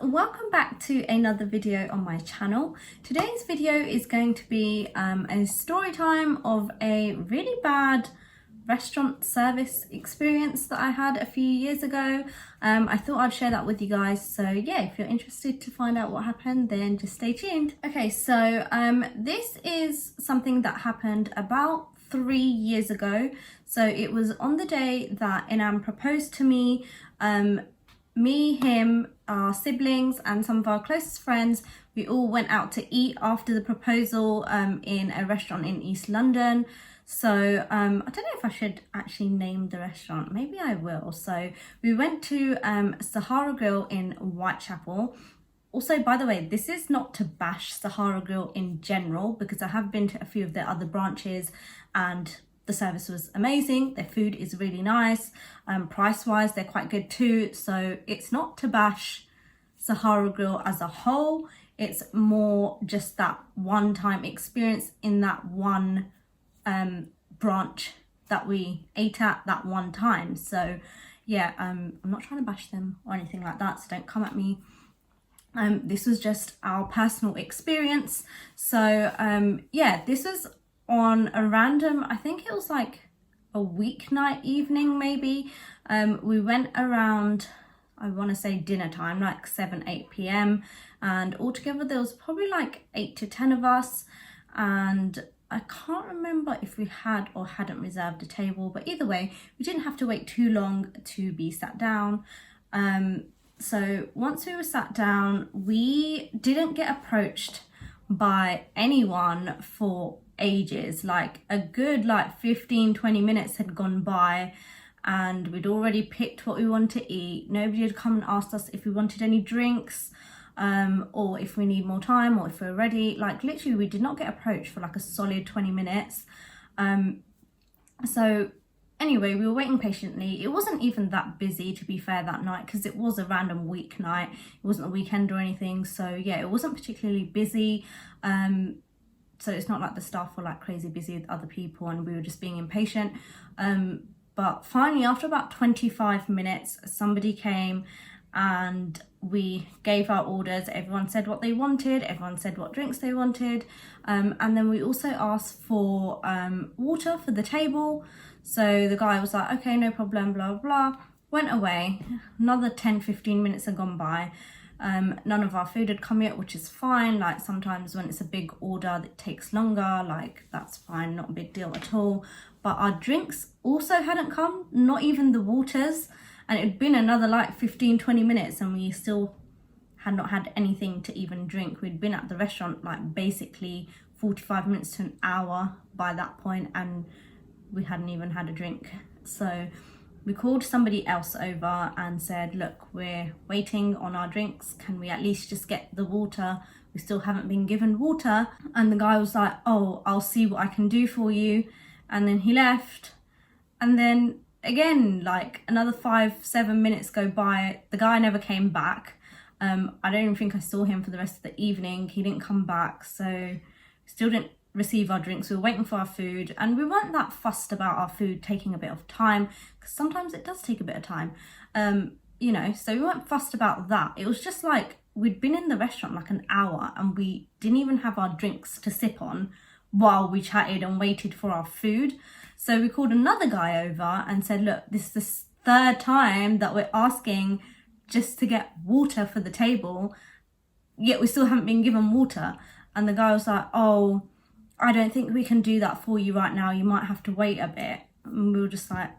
welcome back to another video on my channel. Today's video is going to be a story time of a really bad restaurant service experience that I had a few years ago. I thought I'd share that with you guys, so yeah, if you're interested to find out what happened, then just stay tuned. Okay, so this is something that happened about 3 years ago. So it was on the day that Inam proposed to me. Me, him, our siblings and some of our closest friends, we all went out to eat after the proposal in a restaurant in East London. So I don't know if I should actually name the restaurant, maybe I will. So we went to Sahara Grill in Whitechapel. Also, by the way, this is not to bash Sahara Grill in general, because I have been to a few of their other branches and the service was amazing. Their food is really nice. Price wise, they're quite good too. So it's not to bash Sahara Grill as a whole. It's more just that one time experience in that one branch that we ate at that one time. So yeah, I'm not trying to bash them or anything like that, so don't come at me. This was just our personal experience. So yeah, this was on a random, I think it was like a weeknight evening maybe. We went around, I want to say dinner time, like 7-8 p.m, and altogether there was probably like 8 to 10 of us, and I can't remember if we had or hadn't reserved a table, but either way we didn't have to wait too long to be sat down. So once we were sat down, we didn't get approached by anyone for ages. Like a good 15-20 minutes had gone by and we'd already picked what we wanted to eat. Nobody had come and asked us if we wanted any drinks, or if we need more time, or if we're ready. Like literally we did not get approached for like a solid 20 minutes. So anyway, we were waiting patiently. It wasn't even that busy, to be fair, that night, because it was a random weeknight. It wasn't a weekend or anything. So yeah, it wasn't particularly busy. So it's not like the staff were like crazy busy with other people and we were just being impatient. But finally, after about 25 minutes, somebody came and we gave our orders. Everyone said what they wanted. Everyone said what drinks they wanted. And then we also asked for water for the table. So the guy was like, okay, no problem, blah, blah, went away. Another 10-15 minutes had gone by. None of our food had come yet, which is fine. Like sometimes when it's a big order that takes longer, like that's fine, not a big deal at all. But our drinks also hadn't come, not even the waters. And it had been another 15-20 minutes and we still had not had anything to even drink. We'd been at the restaurant like basically 45 minutes to an hour by that point and we hadn't even had a drink. So we called somebody else over and said, look, we're waiting on our drinks. Can we at least just get the water? We still haven't been given water. And the guy was like, oh, I'll see what I can do for you. And then he left. And then again, like another 5-7 minutes go by. The guy never came back. I don't even think I saw him for the rest of the evening. He didn't come back. So still didn't receive our drinks. We were waiting for our food and we weren't that fussed about our food taking a bit of time, because sometimes it does take a bit of time, you know, so we weren't fussed about that. It was just like we'd been in the restaurant like an hour and we didn't even have our drinks to sip on while we chatted and waited for our food. So we called another guy over and said, look, this is the third time that we're asking just to get water for the table, yet we still haven't been given water. And the guy was like, oh, I don't think we can do that for you right now. You might have to wait a bit. And we were just like,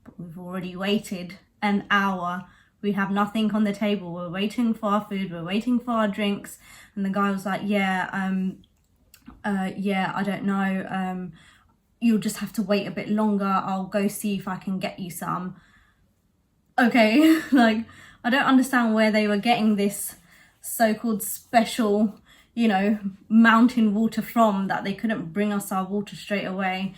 but we've already waited an hour. We have nothing on the table. We're waiting for our food. We're waiting for our drinks. And the guy was like, yeah, I don't know. You'll just have to wait a bit longer. I'll go see if I can get you some. Okay, like, I don't understand where they were getting this so-called special, you know, mountain water from, that they couldn't bring us our water straight away,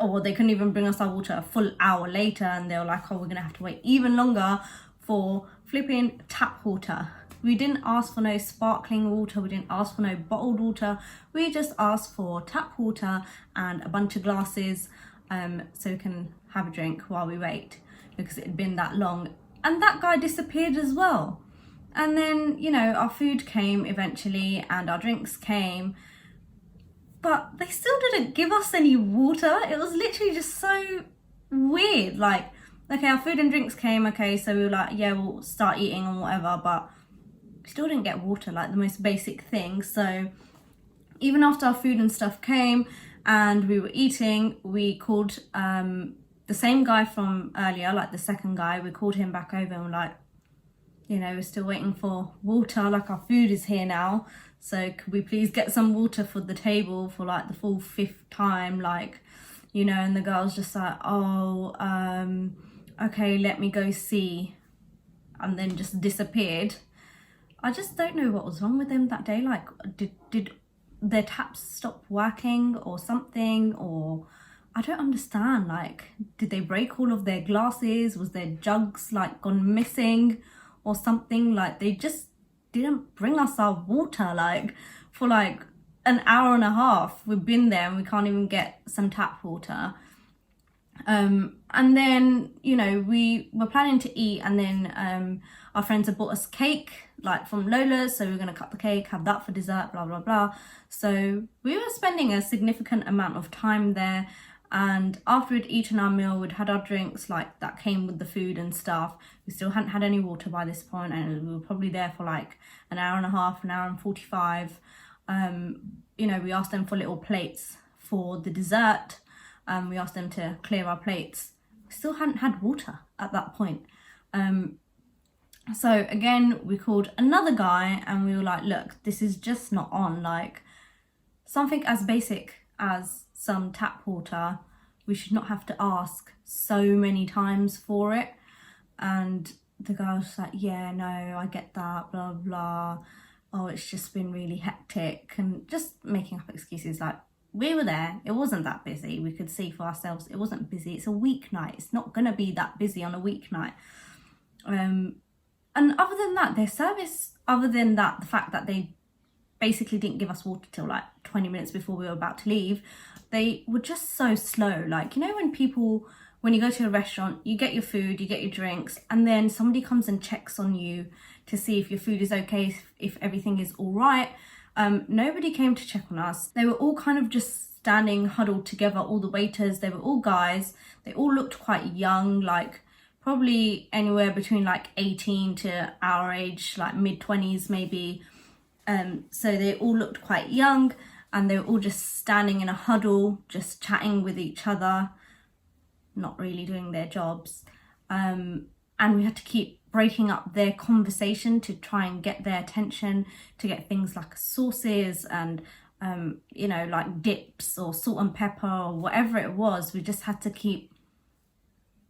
or they couldn't even bring us our water a full hour later, and they were like, oh, we're gonna have to wait even longer for flipping tap water. We didn't ask for no sparkling water, we didn't ask for no bottled water, we just asked for tap water and a bunch of glasses, so we can have a drink while we wait, because it had been that long. And that guy disappeared as well. And then, you know, our food came eventually and our drinks came, but they still didn't give us any water. It was literally just so weird. Like, okay, our food and drinks came, okay, so we were like, yeah, we'll start eating and whatever, but we still didn't get water, like the most basic thing. So even after our food and stuff came and we were eating, we called the same guy from earlier, like the second guy, we called him back over and we're like, you know, we're still waiting for water, like our food is here now, so could we please get some water for the table for like the full 5th time, like, you know. And the girl's just like, oh, okay, let me go see, and then just disappeared. I just don't know what was wrong with them that day. Like, did their taps stop working or something, or I don't understand. Like, did they break all of their glasses? Was their jugs like gone missing or something? Like, they just didn't bring us our water, like, for like an hour and a half. We've been there and we can't even get some tap water. And then, you know, we were planning to eat, and then our friends had bought us cake, like from Lola's, so we were going to cut the cake, have that for dessert, blah blah blah. So we were spending a significant amount of time there, and after we'd eaten our meal, we'd had our drinks like that came with the food and stuff. We still hadn't had any water by this point, and we were probably there for like an hour and a half, an hour and 45. You know, we asked them for little plates for the dessert. We asked them to clear our plates. We still hadn't had water at that point. So again, we called another guy and we were like, look, this is just not on. Like, something as basic as some tap water, we should not have to ask so many times for it. And the guy was like, yeah, no, I get that, blah, blah. Oh, it's just been really hectic, and just making up excuses. Like, we were there, it wasn't that busy. We could see for ourselves, it wasn't busy. It's a weeknight. It's not gonna be that busy on a weeknight. And other than that, their service, other than that, the fact that they basically didn't give us water till like 20 minutes before we were about to leave, they were just so slow. Like, you know, when you go to a restaurant, you get your food, you get your drinks, and then somebody comes and checks on you to see if your food is okay, if everything is all right. Nobody came to check on us. They were all kind of just standing huddled together, all the waiters. They were all guys. They all looked quite young, like probably anywhere between like 18 to our age, like mid-20s maybe. So they all looked quite young, and they were all just standing in a huddle, just chatting with each other, not really doing their jobs. And we had to keep breaking up their conversation to try and get their attention, to get things like sauces and you know, like dips or salt and pepper or whatever it was. We just had to keep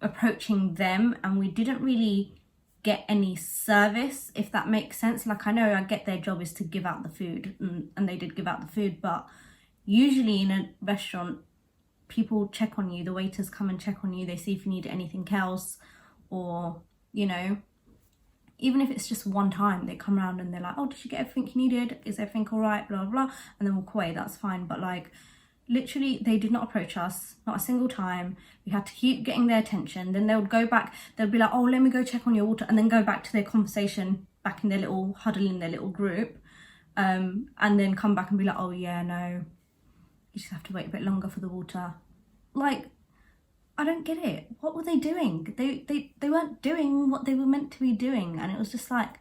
approaching them, and we didn't really get any service, if that makes sense. Like, I know I get their job is to give out the food, and they did give out the food, but usually in a restaurant, people check on you, the waiters come and check on you, they see if you need anything else, or, you know, even if it's just one time, they come around and they're like, oh, did you get everything you needed? Is everything all right? Blah, blah, blah. And then walk away, that's fine. But like, literally, they did not approach us, not a single time. We had to keep getting their attention. Then they would go back, they'd be like, oh, let me go check on your water, and then go back to their conversation, back in their little huddle, in their little group, and then come back and be like, oh yeah, no, you just have to wait a bit longer for the water. Like, I don't get it. What were they doing? They weren't doing what they were meant to be doing, and it was just like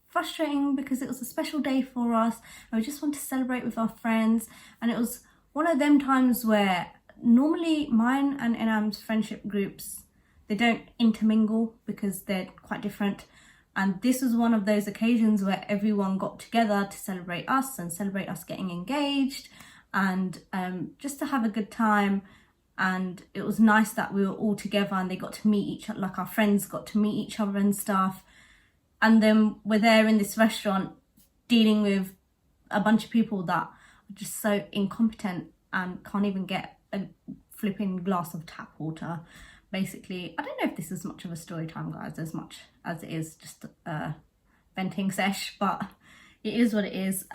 frustrating, because it was a special day for us and we just wanted to celebrate with our friends. And it was one of them times where normally mine and Enam's friendship groups, they don't intermingle because they're quite different, and this was one of those occasions where everyone got together to celebrate us and celebrate us getting engaged, and just to have a good time. And it was nice that we were all together and they got to meet each other, like our friends got to meet each other and stuff. And then we're there in this restaurant dealing with a bunch of people that are just so incompetent and can't even get a flipping glass of tap water. Basically, I don't know if this is much of a story time, guys, as much as it is just a venting sesh, but it is what it is.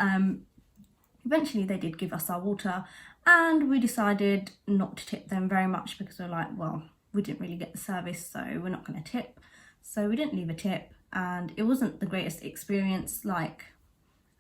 Eventually they did give us our water, and we decided not to tip them very much, because we're like, well, we didn't really get the service, so we're not going to tip. So we didn't leave a tip, and it wasn't the greatest experience, like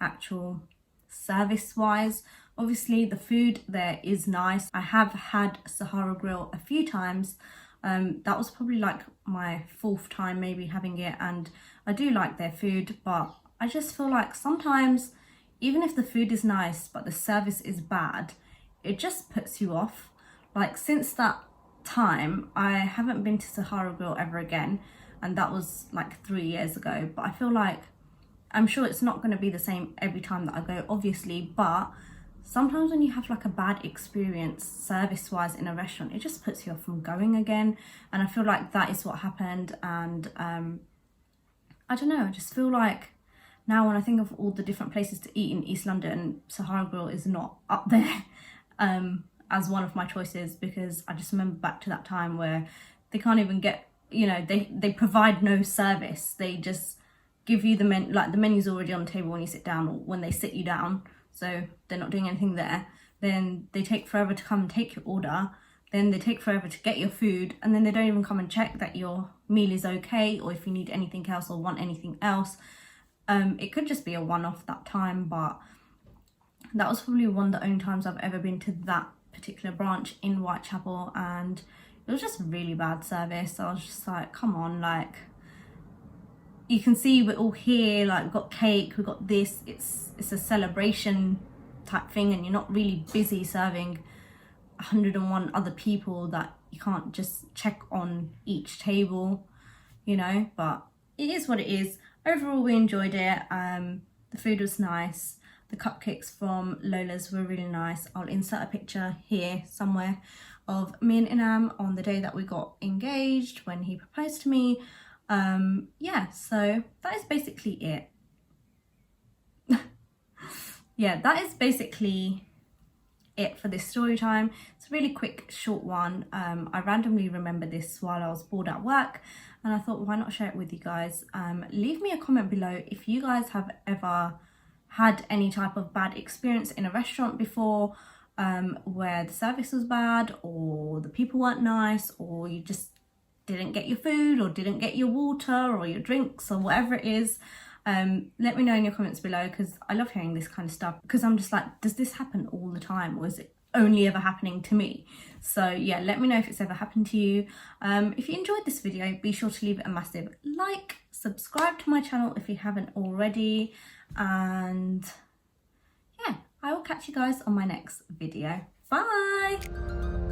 actual service wise. Obviously the food there is nice. I have had Sahara Grill a few times. That was probably like my 4th time maybe having it, and I do like their food, but I just feel like sometimes even if the food is nice but the service is bad, it just puts you off. Like since that time I haven't been to Sahara Grill ever again, and that was like 3 years ago. But I feel like, I'm sure it's not going to be the same every time that I go, obviously, but sometimes when you have like a bad experience service wise in a restaurant, it just puts you off from going again. And I feel like that is what happened. And I don't know, I just feel like now when I think of all the different places to eat in East London, Sahara Grill is not up there as one of my choices, because I just remember back to that time where they can't even get, you know, they provide no service. They just give you the menu, like the menu's already on the table when you sit down, or when they sit you down, so they're not doing anything there. Then they take forever to come and take your order, then they take forever to get your food, and then they don't even come and check that your meal is okay, or if you need anything else or want anything else. It could just be a one-off that time, but that was probably one of the only times I've ever been to that particular branch in Whitechapel, and it was just really bad service. I was just like, come on, like, you can see we're all here, like we've got cake, we've got this, it's a celebration type thing, and you're not really busy serving 101 other people that you can't just check on each table, you know. But it is what it is. Overall we enjoyed it. The food was nice. The cupcakes from Lola's were really nice. I'll insert a picture here somewhere of me and Inam on the day that we got engaged, when he proposed to me. Yeah, so that is basically it. Yeah, that is basically it for this story time. It's a really quick, short one. I randomly remembered this while I was bored at work, and I thought, why not share it with you guys? Leave me a comment below if you guys have ever had any type of bad experience in a restaurant before, where the service was bad, or the people weren't nice, or you just didn't get your food, or didn't get your water or your drinks, or whatever it is. Let me know in your comments below, because I love hearing this kind of stuff, because I'm just like, does this happen all the time, or is it only ever happening to me? So yeah, let me know if it's ever happened to you. If you enjoyed this video, be sure to leave it a massive like, subscribe to my channel if you haven't already, and yeah, I will catch you guys on my next video. Bye!